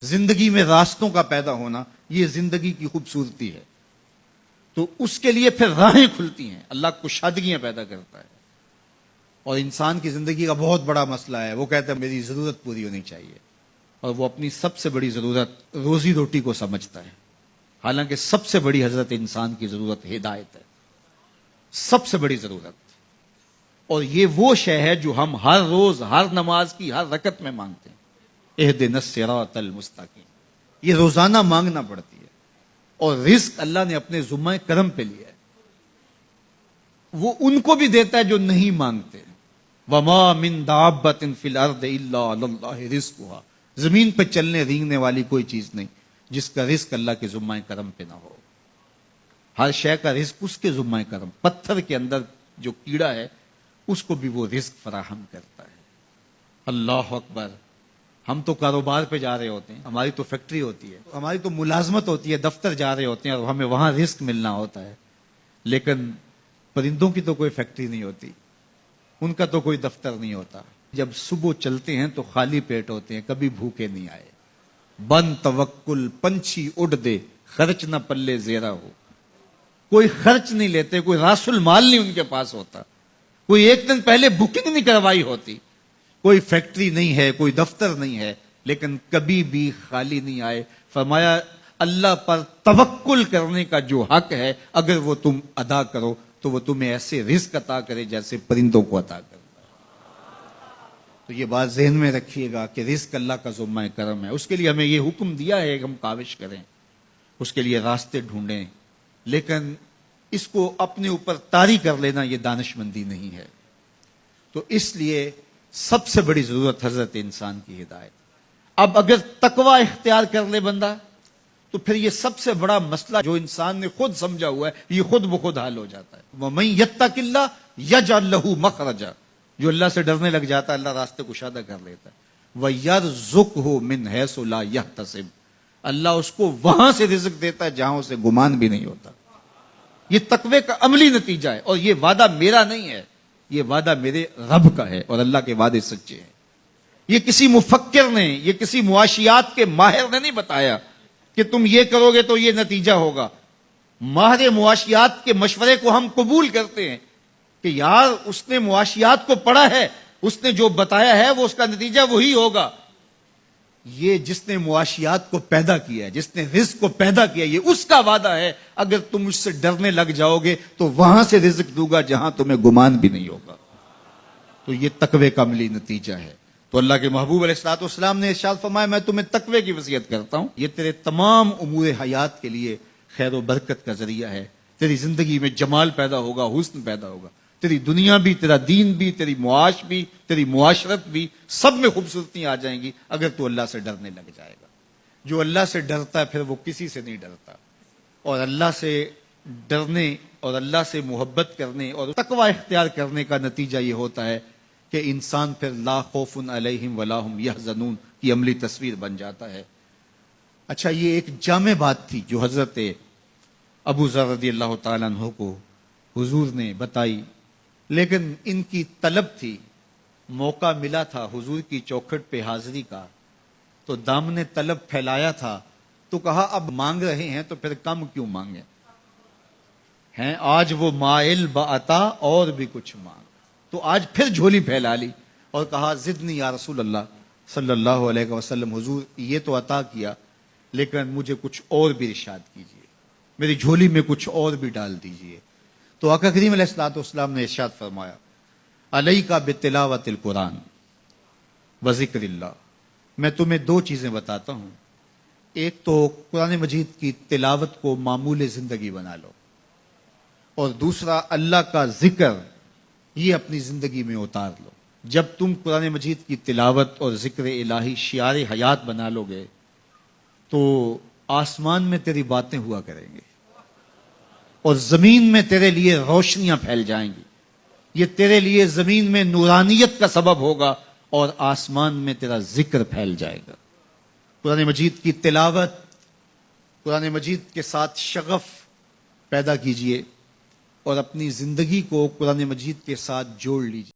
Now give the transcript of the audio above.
زندگی میں راستوں کا پیدا ہونا یہ زندگی کی خوبصورتی ہے. تو اس کے لیے پھر راہیں کھلتی ہیں. اللہ کشادگیاں پیدا کرتا ہے. اور انسان کی زندگی کا بہت بڑا مسئلہ ہے، وہ کہتا ہے میری ضرورت پوری ہونی چاہیے، اور وہ اپنی سب سے بڑی ضرورت روزی روٹی کو سمجھتا ہے. حالانکہ سب سے بڑی حضرت انسان کی ضرورت ہدایت ہے، سب سے بڑی ضرورت. اور یہ وہ شے ہے جو ہم ہر روز ہر نماز کی ہر رکعت میں مانگتے ہیں، اہدنا الصراط المستقیم. یہ روزانہ مانگنا پڑتی ہے. اور رزق اللہ نے اپنے ذمہ کرم پہ لیا ہے. وہ ان کو بھی دیتا ہے جو نہیں مانگتے. وما من دابۃ فی الارض الا علی اللہ رزقها. زمین پہ چلنے رینگنے والی کوئی چیز نہیں جس کا رزق اللہ کے ذمہ کرم پہ نہ ہو. ہر شے کا رزق اس کے ذمہ کرم. پتھر کے اندر جو کیڑا ہے اس کو بھی وہ رزق فراہم کرتا ہے. اللہ اکبر. ہم تو کاروبار پہ جا رہے ہوتے ہیں، ہماری تو فیکٹری ہوتی ہے، ہماری تو ملازمت ہوتی ہے، دفتر جا رہے ہوتے ہیں اور ہمیں وہاں رزق ملنا ہوتا ہے. لیکن پرندوں کی تو کوئی فیکٹری نہیں ہوتی، ان کا تو کوئی دفتر نہیں ہوتا. جب صبح چلتے ہیں تو خالی پیٹ ہوتے ہیں، کبھی بھوکے نہیں آئے. بن توکل پنچھی اڑ دے، خرچ نہ پلے زیرہ ہو. کوئی خرچ نہیں لیتے، کوئی راس المال نہیں ان کے پاس ہوتا، کوئی ایک دن پہلے بکنگ نہیں کروائی ہوتی. کوئی فیکٹری نہیں ہے، کوئی دفتر نہیں ہے، لیکن کبھی بھی خالی نہیں آئے. فرمایا اللہ پر توکل کرنے کا جو حق ہے اگر وہ تم ادا کرو تو وہ تمہیں ایسے رزق عطا کرے جیسے پرندوں کو عطا کرے. تو یہ بات ذہن میں رکھیے گا کہ رزق اللہ کا ذمہ کرم ہے. اس کے لیے ہمیں یہ حکم دیا ہے کہ ہم کاوش کریں، اس کے لیے راستے ڈھونڈیں. لیکن اس کو اپنے اوپر طاری کر لینا یہ دانش مندی نہیں ہے. تو اس لیے سب سے بڑی ضرورت حضرت انسان کی ہدایت. اب اگر تقوی اختیار کر لے بندہ تو پھر یہ سب سے بڑا مسئلہ جو انسان نے خود سمجھا ہوا ہے یہ خود بخود حل ہو جاتا ہے. وَمَن يَتَّقِ اللَّهَ يَجْعَل لَّهُ مَخْرَجًا. جو اللہ سے ڈرنے لگ جاتا ہے اللہ راستے کشادہ کر لیتا ہے. وَيَرْزُقْهُ مِنْ حَيْثُ لَا يَحْتَسِبُ. اللہ اس کو وہاں سے رزق دیتا ہے جہاں اسے گمان بھی نہیں ہوتا. یہ تقوی کا عملی نتیجہ ہے. اور یہ وعدہ میرا نہیں ہے، یہ وعدہ میرے رب کا ہے، اور اللہ کے وعدے سچے ہیں. یہ کسی مفکر نے، یہ کسی معاشیات کے ماہر نے نہیں بتایا کہ تم یہ کرو گے تو یہ نتیجہ ہوگا. ماہر معاشیات کے مشورے کو ہم قبول کرتے ہیں کہ یار اس نے معاشیات کو پڑھا ہے، اس نے جو بتایا ہے وہ اس کا نتیجہ وہی ہوگا. یہ جس نے معاشیات کو پیدا کیا ہے، جس نے رزق کو پیدا کیا، یہ اس کا وعدہ ہے اگر تم اس سے ڈرنے لگ جاؤ گے تو وہاں سے رزق دوں گا جہاں تمہیں گمان بھی نہیں ہوگا. تو یہ تقوی کا عملی نتیجہ ہے. تو اللہ کے محبوب علیہ الصلوۃ والسلام نے ارشاد فرمایا میں تمہیں تقوی کی وصیت کرتا ہوں، یہ تیرے تمام امور حیات کے لیے خیر و برکت کا ذریعہ ہے. تیری زندگی میں جمال پیدا ہوگا، حسن پیدا ہوگا. تیری دنیا بھی، تیرا دین بھی، تیری معاش بھی، تیری معاشرت بھی، سب میں خوبصورتیاں آ جائیں گی اگر تو اللہ سے ڈرنے لگ جائے گا. جو اللہ سے ڈرتا ہے پھر وہ کسی سے نہیں ڈرتا. اور اللہ سے ڈرنے اور اللہ سے محبت کرنے اور تقوی اختیار کرنے کا نتیجہ یہ ہوتا ہے کہ انسان پھر لا خوف علیہم ولا هم یحزنون کی عملی تصویر بن جاتا ہے. اچھا، یہ ایک جامع بات تھی جو حضرت ابو ذر رضی اللہ تعالیٰ عنہ کو حضور نے بتائی، لیکن ان کی طلب تھی. موقع ملا تھا حضور کی چوکھٹ پہ حاضری کا تو دامن طلب پھیلایا تھا تو کہا اب مانگ رہے ہیں تو پھر کم کیوں مانگیں ہیں. آج وہ مائل بعطا اور بھی کچھ مانگ. تو آج پھر جھولی پھیلا لی اور کہا زدنی یا رسول اللہ صلی اللہ علیہ وسلم. حضور یہ تو عطا کیا لیکن مجھے کچھ اور بھی ارشاد کیجیے، میری جھولی میں کچھ اور بھی ڈال دیجیے. تو آقا کریم علیہ الصلوۃ والسلام نے ارشاد فرمایا علیک بتلاوت القرآن و ذکر اللہ. میں تمہیں دو چیزیں بتاتا ہوں. ایک تو قرآن مجید کی تلاوت کو معمول زندگی بنا لو، اور دوسرا اللہ کا ذکر یہ اپنی زندگی میں اتار لو. جب تم قرآن مجید کی تلاوت اور ذکر الہی شعار حیات بنا لو گے تو آسمان میں تیری باتیں ہوا کریں گے اور زمین میں تیرے لیے روشنیاں پھیل جائیں گی. یہ تیرے لیے زمین میں نورانیت کا سبب ہوگا اور آسمان میں تیرا ذکر پھیل جائے گا. قرآن مجید کی تلاوت، قرآن مجید کے ساتھ شغف پیدا کیجئے اور اپنی زندگی کو قرآن مجید کے ساتھ جوڑ لیجئے.